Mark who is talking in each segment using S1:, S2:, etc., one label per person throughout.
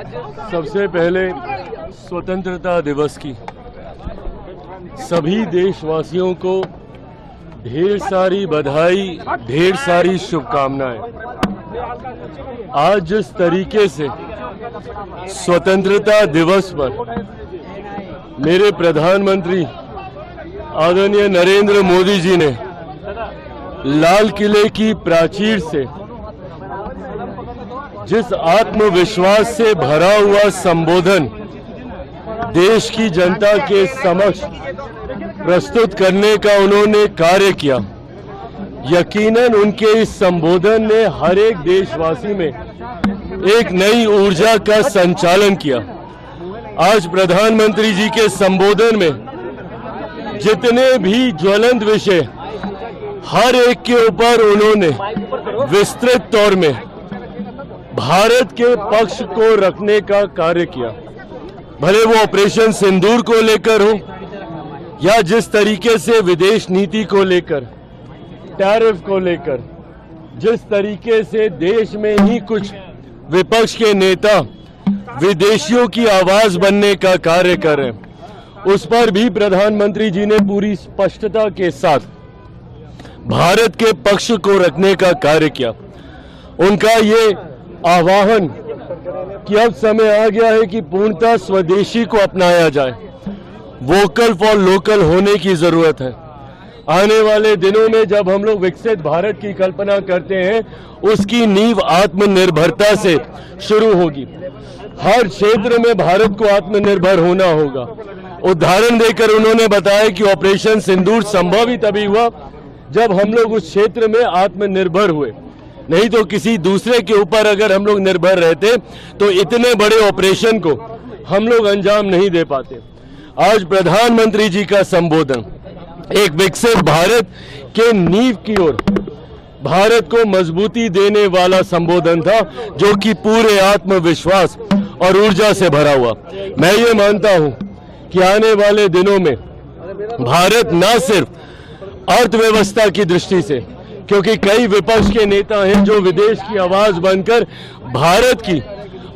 S1: सबसे पहले स्वतंत्रता दिवस की सभी देशवासियों को ढेर सारी बधाई, ढेर सारी शुभकामनाएं। आज जिस तरीके से स्वतंत्रता दिवस पर मेरे प्रधानमंत्री आदरणीय नरेंद्र मोदी जी ने लाल किले की प्राचीर से जिस आत्मविश्वास से भरा हुआ संबोधन देश की जनता के समक्ष प्रस्तुत करने का उन्होंने कार्य किया, यकीनन उनके इस संबोधन ने हर एक देशवासी में एक नई ऊर्जा का संचालन किया। आज प्रधानमंत्री जी के संबोधन में जितने भी ज्वलंत विषय हर एक के ऊपर उन्होंने विस्तृत तौर में भारत के पक्ष को रखने का कार्य किया। भले वो ऑपरेशन सिंदूर को लेकर हो या जिस तरीके से विदेश नीति को लेकर, टैरिफ को लेकर, जिस तरीके से देश में ही कुछ विपक्ष के नेता विदेशियों की आवाज बनने का कार्य कर रहे हैं, उस पर भी प्रधानमंत्री जी ने पूरी स्पष्टता के साथ भारत के पक्ष को रखने का कार्य किया। उनका ये आह्वान कि अब समय आ गया है कि पूर्णतः स्वदेशी को अपनाया जाए, वोकल फॉर लोकल होने की जरूरत है। आने वाले दिनों में जब हम लोग विकसित भारत की कल्पना करते हैं, उसकी नींव आत्मनिर्भरता से शुरू होगी। हर क्षेत्र में भारत को आत्मनिर्भर होना होगा। उदाहरण देकर उन्होंने बताया कि ऑपरेशन सिंदूर संभव ही तभी हुआ जब हम लोग उस क्षेत्र में आत्मनिर्भर हुए, नहीं तो किसी दूसरे के ऊपर अगर हम लोग निर्भर रहते तो इतने बड़े ऑपरेशन को हम लोग अंजाम नहीं दे पाते। आज प्रधानमंत्री जी का संबोधन एक विकसित भारत के नींव की ओर भारत को मजबूती देने वाला संबोधन था, जो कि पूरे आत्मविश्वास और ऊर्जा से भरा हुआ। मैं ये मानता हूं कि आने वाले दिनों में भारत न सिर्फ अर्थव्यवस्था की दृष्टि से, क्योंकि कई विपक्ष के नेता हैं जो विदेश की आवाज बनकर भारत की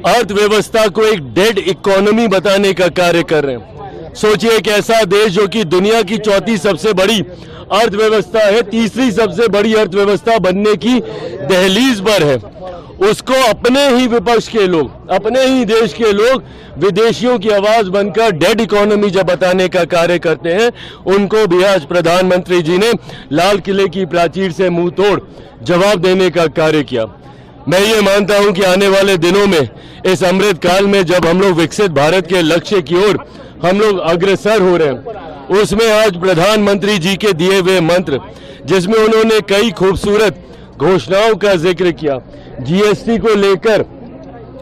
S1: अर्थव्यवस्था को एक डेड इकोनॉमी बताने का कार्य कर रहे हैं। सोचिए एक ऐसा देश जो कि दुनिया की चौथी सबसे बड़ी अर्थव्यवस्था है, तीसरी सबसे बड़ी अर्थव्यवस्था बनने की दहलीज पर है, उसको अपने ही विपक्ष के लोग, अपने ही देश के लोग विदेशियों की आवाज बनकर डेड इकोनॉमी जब बताने का कार्य करते हैं, उनको भी आज प्रधानमंत्री जी ने लाल किले की प्राचीर से मुंह तोड़ जवाब देने का कार्य किया। मैं ये मानता हूं कि आने वाले दिनों में इस अमृत काल में जब हम लोग विकसित भारत के लक्ष्य की ओर हम लोग अग्रसर हो रहे हैं, उसमें आज प्रधानमंत्री जी के दिए हुए मंत्र, जिसमें उन्होंने कई खूबसूरत घोषणाओं का जिक्र किया। जीएसटी को लेकर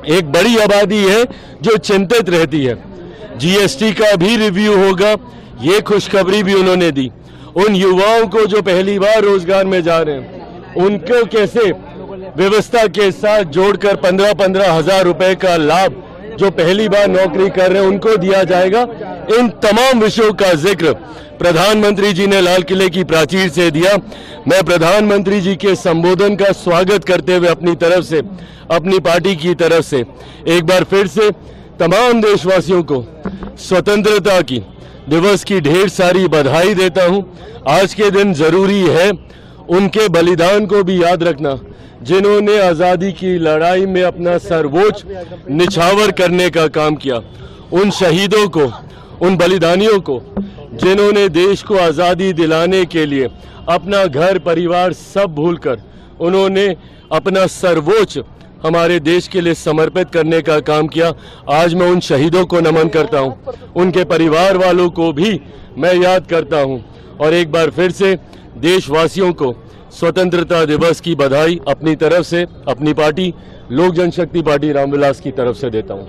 S1: एक बड़ी आबादी है जो चिंतित रहती है, जीएसटी का भी रिव्यू होगा, ये खुशखबरी भी उन्होंने दी। उन युवाओं को जो पहली बार रोजगार में जा रहे हैं, उनको कैसे व्यवस्था के साथ जोड़कर 15-15 हजार रुपए का लाभ जो पहली बार नौकरी कर रहे हैं उनको दिया जाएगा। इन तमाम विषयों का जिक्र प्रधानमंत्री जी ने लाल किले की प्राचीर से दिया। मैं प्रधानमंत्री जी के संबोधन का स्वागत करते हुए अपनी तरफ से, अपनी पार्टी की तरफ से एक बार फिर से तमाम देशवासियों को स्वतंत्रता की दिवस की ढेर सारी बधाई देता हूं। आज के दिन जरूरी है उनके बलिदान को भी याद रखना, जिन्होंने आज़ादी की लड़ाई में अपना सर्वोच्च निछावर करने का काम किया। उन शहीदों को, उन बलिदानियों को, जिन्होंने देश को आज़ादी दिलाने के लिए अपना घर परिवार सब भूलकर उन्होंने अपना सर्वोच्च हमारे देश के लिए समर्पित करने का काम किया। आज मैं उन शहीदों को नमन करता हूं, उनके परिवार वालों को भी मैं याद करता हूं और एक बार फिर से देशवासियों को स्वतंत्रता दिवस की बधाई अपनी तरफ से, अपनी पार्टी लोक जनशक्ति पार्टी रामविलास की तरफ से देता हूं।